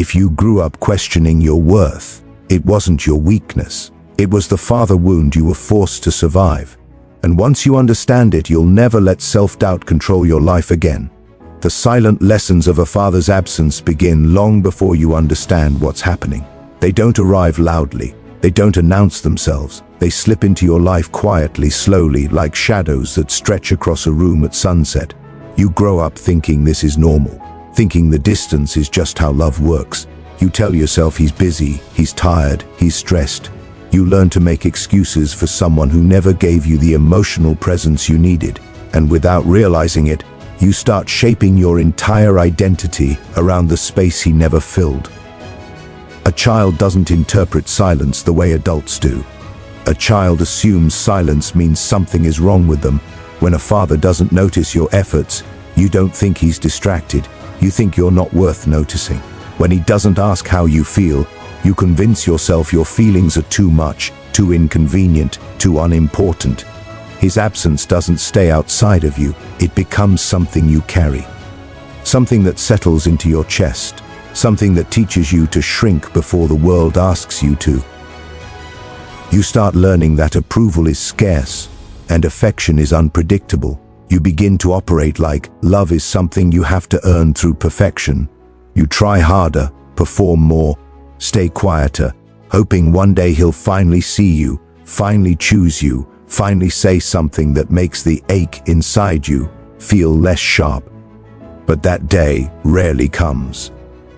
If you grew up questioning your worth, it wasn't your weakness. It was the father wound you were forced to survive. And once you understand it, you'll never let self-doubt control your life again. The silent lessons of a father's absence begin long before you understand what's happening. They don't arrive loudly. They don't announce themselves. They slip into your life quietly, slowly, like shadows that stretch across a room at sunset. You grow up thinking this is normal, thinking the distance is just how love works. You tell yourself he's busy, he's tired, he's stressed. You learn to make excuses for someone who never gave you the emotional presence you needed. And without realizing it, you start shaping your entire identity around the space he never filled. A child doesn't interpret silence the way adults do. A child assumes silence means something is wrong with them. When a father doesn't notice your efforts, you don't think he's distracted. You think you're not worth noticing. When he doesn't ask how you feel, you convince yourself your feelings are too much, too inconvenient, too unimportant. His absence doesn't stay outside of you. It becomes something you carry. Something that settles into your chest. Something that teaches you to shrink before the world asks you to. You start learning that approval is scarce and affection is unpredictable. You begin to operate like love is something you have to earn through perfection. You try harder, perform more, stay quieter, hoping one day he'll finally see you, finally choose you, finally say something that makes the ache inside you feel less sharp. But that day rarely comes.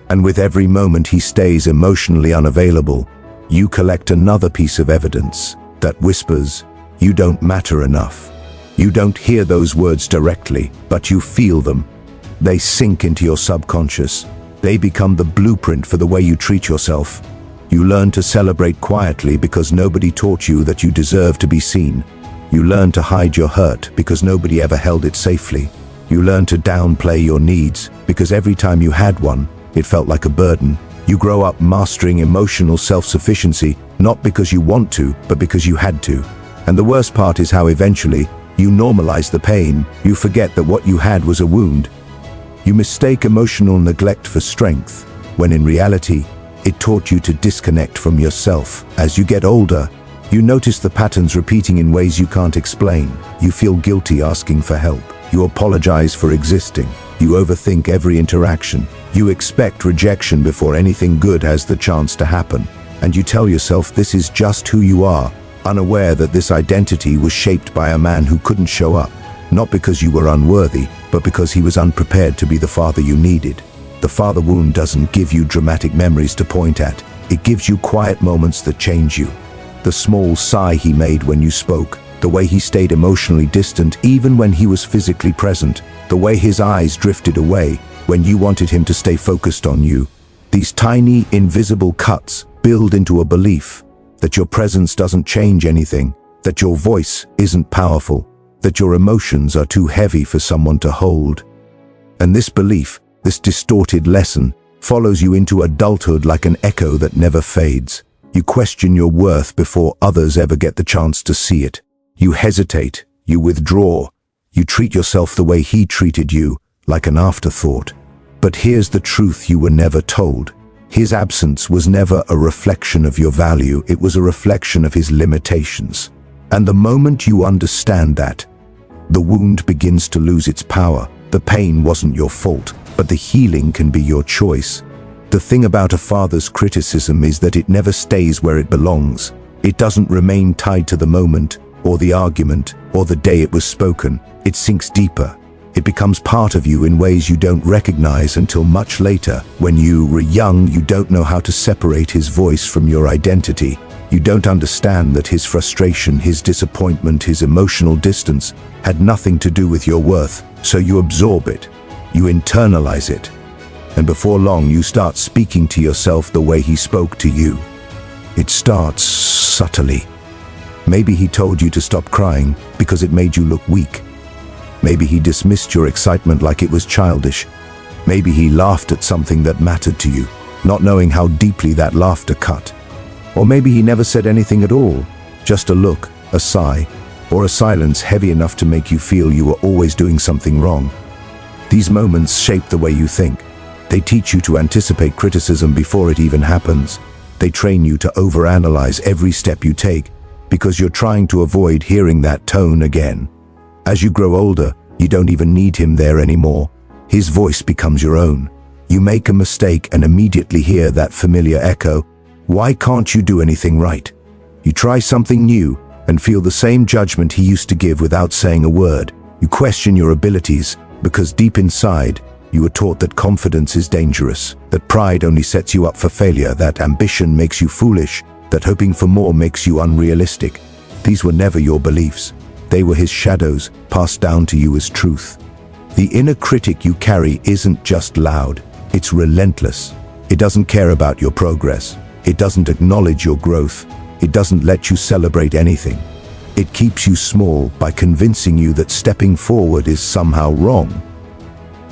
And with every moment he stays emotionally unavailable, you collect another piece of evidence that whispers, you don't matter enough. You don't hear those words directly, but you feel them. They sink into your subconscious. They become the blueprint for the way you treat yourself. You learn to celebrate quietly because nobody taught you that you deserve to be seen. You learn to hide your hurt because nobody ever held it safely. You learn to downplay your needs because every time you had one, it felt like a burden. You grow up mastering emotional self-sufficiency, not because you want to, but because you had to. And the worst part is how eventually, you normalize the pain. You forget that what you had was a wound. You mistake emotional neglect for strength, when in reality, it taught you to disconnect from yourself. As you get older, you notice the patterns repeating in ways you can't explain. You feel guilty asking for help. You apologize for existing. You overthink every interaction. You expect rejection before anything good has the chance to happen. And you tell yourself this is just who you are, unaware that this identity was shaped by a man who couldn't show up, not because you were unworthy, but because he was unprepared to be the father you needed. The father wound doesn't give you dramatic memories to point at. It gives you quiet moments that change you. The small sigh he made when you spoke, the way he stayed emotionally distant even when he was physically present, the way his eyes drifted away when you wanted him to stay focused on you. These tiny, invisible cuts build into a belief that your presence doesn't change anything, that your voice isn't powerful, that your emotions are too heavy for someone to hold. And this belief, this distorted lesson, follows you into adulthood like an echo that never fades. You question your worth before others ever get the chance to see it. You hesitate, you withdraw, you treat yourself the way he treated you, like an afterthought. But here's the truth you were never told. His absence was never a reflection of your value, it was a reflection of his limitations. And the moment you understand that, the wound begins to lose its power. The pain wasn't your fault, but the healing can be your choice. The thing about a father's criticism is that it never stays where it belongs. It doesn't remain tied to the moment, or the argument, or the day it was spoken. It sinks deeper. It becomes part of you in ways you don't recognize until much later. When you were young, you don't know how to separate his voice from your identity. You don't understand that his frustration, his disappointment, his emotional distance had nothing to do with your worth, so you absorb it. You internalize it. And before long, you start speaking to yourself the way he spoke to you. It starts subtly. Maybe he told you to stop crying because it made you look weak. Maybe he dismissed your excitement like it was childish. Maybe he laughed at something that mattered to you, not knowing how deeply that laughter cut. Or maybe he never said anything at all, just a look, a sigh, or a silence heavy enough to make you feel you were always doing something wrong. These moments shape the way you think. They teach you to anticipate criticism before it even happens. They train you to overanalyze every step you take because you're trying to avoid hearing that tone again. As you grow older, you don't even need him there anymore. His voice becomes your own. You make a mistake and immediately hear that familiar echo. Why can't you do anything right? You try something new and feel the same judgment he used to give without saying a word. You question your abilities because deep inside, you were taught that confidence is dangerous, that pride only sets you up for failure, that ambition makes you foolish, that hoping for more makes you unrealistic. These were never your beliefs. They were his shadows, passed down to you as truth. The inner critic you carry isn't just loud, it's relentless. It doesn't care about your progress. It doesn't acknowledge your growth. It doesn't let you celebrate anything. It keeps you small by convincing you that stepping forward is somehow wrong.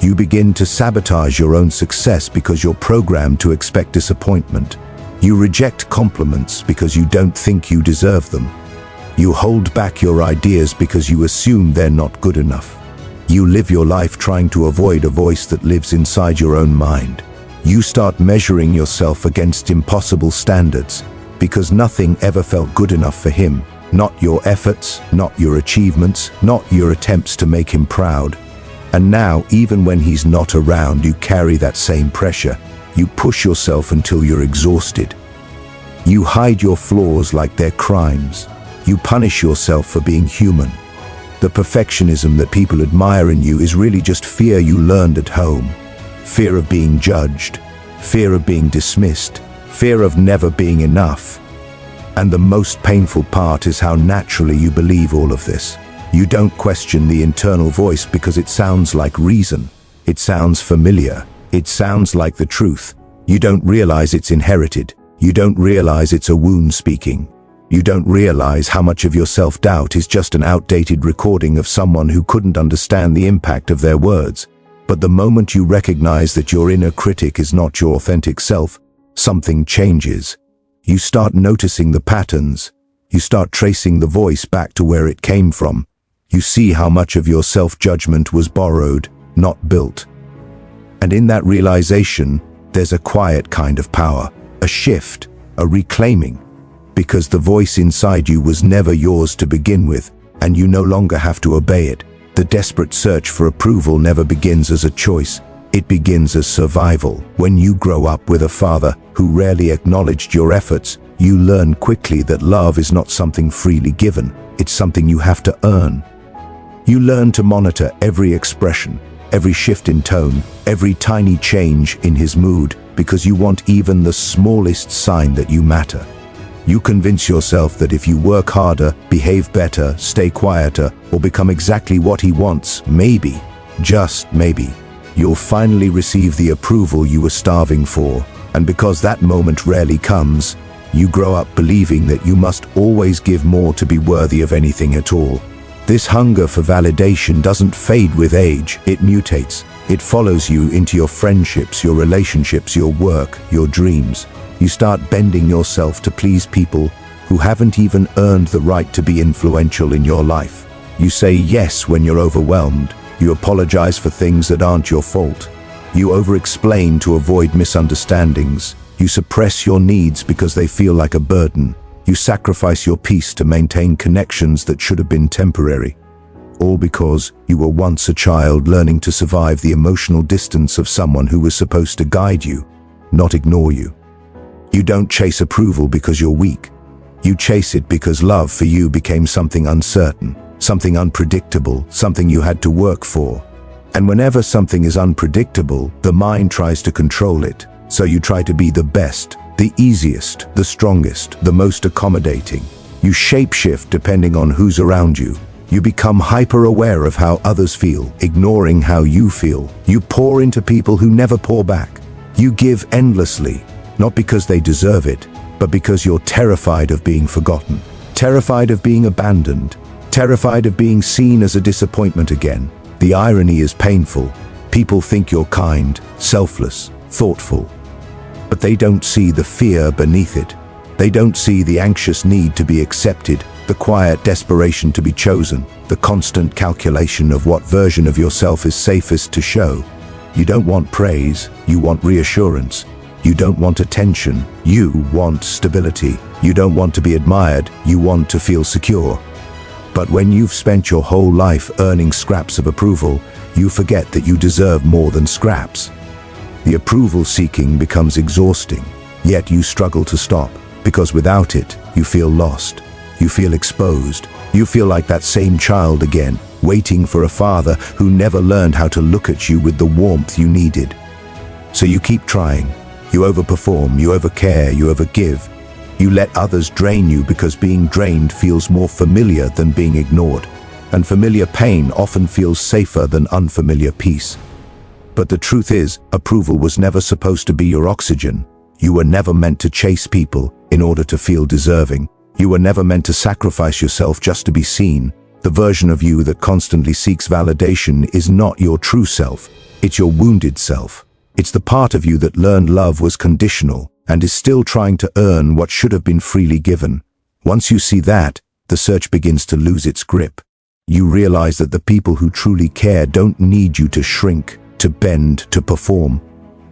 You begin to sabotage your own success because you're programmed to expect disappointment. You reject compliments because you don't think you deserve them. You hold back your ideas because you assume they're not good enough. You live your life trying to avoid a voice that lives inside your own mind. You start measuring yourself against impossible standards because nothing ever felt good enough for him. Not your efforts, not your achievements, not your attempts to make him proud. And now, even when he's not around, you carry that same pressure. You push yourself until you're exhausted. You hide your flaws like they're crimes. You punish yourself for being human. The perfectionism that people admire in you is really just fear you learned at home. Fear of being judged, fear of being dismissed, fear of never being enough. And the most painful part is how naturally you believe all of this. You don't question the internal voice because it sounds like reason. It sounds familiar. It sounds like the truth. You don't realize it's inherited. You don't realize it's a wound speaking. You don't realize how much of your self-doubt is just an outdated recording of someone who couldn't understand the impact of their words. But the moment you recognize that your inner critic is not your authentic self, something changes. You start noticing the patterns. You start tracing the voice back to where it came from. You see how much of your self-judgment was borrowed, not built. And in that realization, there's a quiet kind of power, a shift, a reclaiming, because the voice inside you was never yours to begin with, and you no longer have to obey it. The desperate search for approval never begins as a choice. It begins as survival. When you grow up with a father who rarely acknowledged your efforts, you learn quickly that love is not something freely given. It's something you have to earn. You learn to monitor every expression, every shift in tone, every tiny change in his mood, because you want even the smallest sign that you matter. You convince yourself that if you work harder, behave better, stay quieter, or become exactly what he wants, maybe, just maybe, you'll finally receive the approval you were starving for. And because that moment rarely comes, you grow up believing that you must always give more to be worthy of anything at all. This hunger for validation doesn't fade with age, it mutates. It follows you into your friendships, your relationships, your work, your dreams. You start bending yourself to please people who haven't even earned the right to be influential in your life. You say yes when you're overwhelmed. You apologize for things that aren't your fault. You over-explain to avoid misunderstandings. You suppress your needs because they feel like a burden. You sacrifice your peace to maintain connections that should have been temporary. All because you were once a child learning to survive the emotional distance of someone who was supposed to guide you, not ignore you. You don't chase approval because you're weak. You chase it because love for you became something uncertain, something unpredictable, something you had to work for. And whenever something is unpredictable, the mind tries to control it. So you try to be the best, the easiest, the strongest, the most accommodating. You shapeshift depending on who's around you. You become hyper-aware of how others feel, ignoring how you feel. You pour into people who never pour back. You give endlessly, not because they deserve it, but because you're terrified of being forgotten, terrified of being abandoned, terrified of being seen as a disappointment again. The irony is painful. People think you're kind, selfless, thoughtful. But they don't see the fear beneath it. They don't see the anxious need to be accepted, the quiet desperation to be chosen, the constant calculation of what version of yourself is safest to show. You don't want praise, you want reassurance. You don't want attention, you want stability. You don't want to be admired, you want to feel secure. But when you've spent your whole life earning scraps of approval, you forget that you deserve more than scraps. The approval seeking becomes exhausting, yet you struggle to stop, because without it, you feel lost. You feel exposed. You feel like that same child again, waiting for a father who never learned how to look at you with the warmth you needed. So you keep trying. You overperform, you overcare, you overgive. You let others drain you because being drained feels more familiar than being ignored. And familiar pain often feels safer than unfamiliar peace. But the truth is, approval was never supposed to be your oxygen. You were never meant to chase people in order to feel deserving. You were never meant to sacrifice yourself just to be seen. The version of you that constantly seeks validation is not your true self. It's your wounded self. It's the part of you that learned love was conditional and is still trying to earn what should have been freely given. Once you see that, the search begins to lose its grip. You realize that the people who truly care don't need you to shrink, to bend, to perform.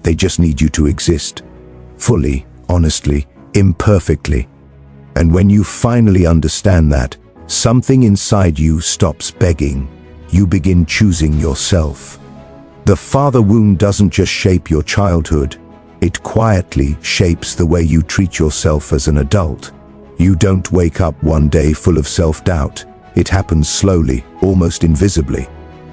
They just need you to exist. Fully, honestly, imperfectly. And when you finally understand that, something inside you stops begging. You begin choosing yourself. The father wound doesn't just shape your childhood. It quietly shapes the way you treat yourself as an adult. You don't wake up one day full of self-doubt. It happens slowly, almost invisibly.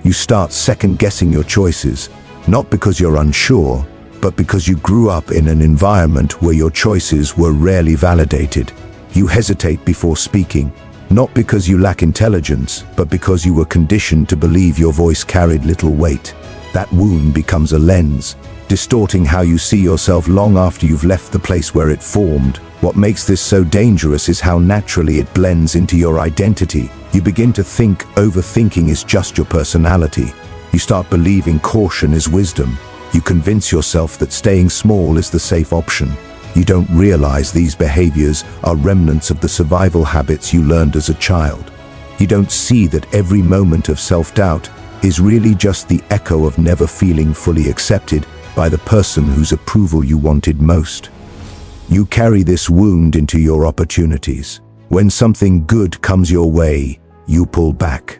You start second-guessing your choices, not because you're unsure, but because you grew up in an environment where your choices were rarely validated. You hesitate before speaking, not because you lack intelligence, but because you were conditioned to believe your voice carried little weight. That wound becomes a lens, distorting how you see yourself long after you've left the place where it formed. What makes this so dangerous is how naturally it blends into your identity. You begin to think overthinking is just your personality. You start believing caution is wisdom. You convince yourself that staying small is the safe option. You don't realize these behaviors are remnants of the survival habits you learned as a child. You don't see that every moment of self-doubt is really just the echo of never feeling fully accepted by the person whose approval you wanted most. You carry this wound into your opportunities. When something good comes your way, you pull back.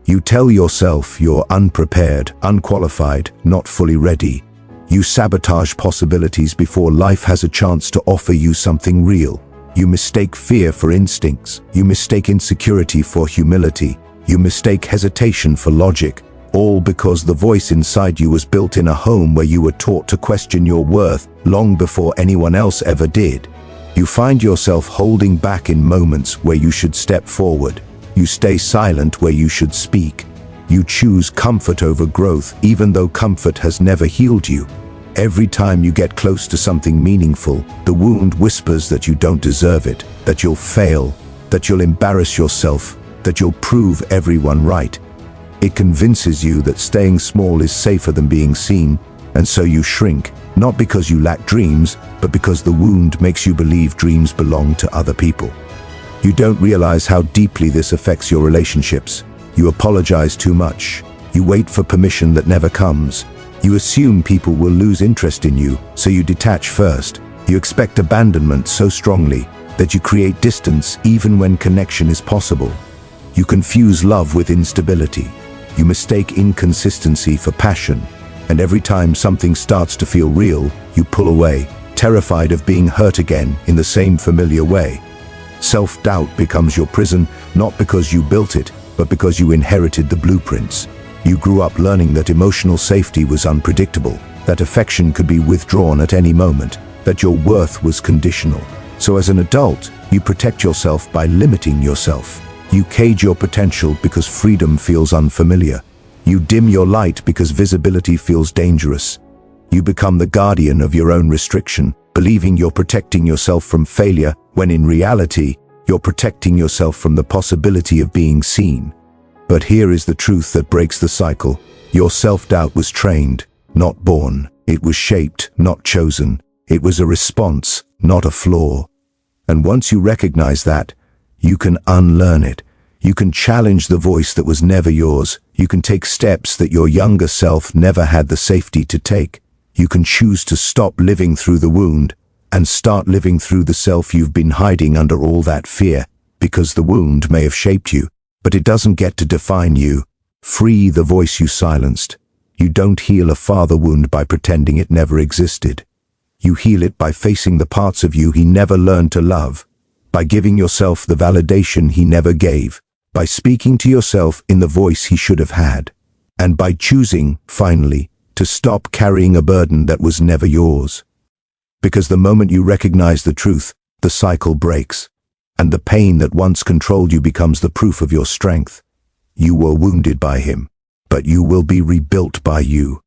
You tell yourself you're unprepared, unqualified, not fully ready. You sabotage possibilities before life has a chance to offer you something real. You mistake fear for instincts. You mistake insecurity for humility. You mistake hesitation for logic, all because the voice inside you was built in a home where you were taught to question your worth long before anyone else ever did. You find yourself holding back in moments where you should step forward. You stay silent where you should speak. You choose comfort over growth, even though comfort has never healed you. Every time you get close to something meaningful, the wound whispers that you don't deserve it, that you'll fail, that you'll embarrass yourself, that you'll prove everyone right. It convinces you that staying small is safer than being seen, and so you shrink, not because you lack dreams, but because the wound makes you believe dreams belong to other people. You don't realize how deeply this affects your relationships. You apologize too much. You wait for permission that never comes. You assume people will lose interest in you, so you detach first. You expect abandonment so strongly that you create distance even when connection is possible. You confuse love with instability. You mistake inconsistency for passion. And every time something starts to feel real, you pull away, terrified of being hurt again in the same familiar way. Self-doubt becomes your prison, not because you built it, but because you inherited the blueprints. You grew up learning that emotional safety was unpredictable, that affection could be withdrawn at any moment, that your worth was conditional. So as an adult, you protect yourself by limiting yourself. You cage your potential because freedom feels unfamiliar. You dim your light because visibility feels dangerous. You become the guardian of your own restriction, believing you're protecting yourself from failure, when in reality, you're protecting yourself from the possibility of being seen. But here is the truth that breaks the cycle. Your self-doubt was trained, not born. It was shaped, not chosen. It was a response, not a flaw. And once you recognize that, you can unlearn it. You can challenge the voice that was never yours. You can take steps that your younger self never had the safety to take. You can choose to stop living through the wound and start living through the self you've been hiding under all that fear, because the wound may have shaped you, but it doesn't get to define you. Free the voice you silenced. You don't heal a father wound by pretending it never existed. You heal it by facing the parts of you he never learned to love, by giving yourself the validation he never gave, by speaking to yourself in the voice he should have had, and by choosing, finally, to stop carrying a burden that was never yours. Because the moment you recognize the truth, the cycle breaks, and the pain that once controlled you becomes the proof of your strength. You were wounded by him, but you will be rebuilt by you.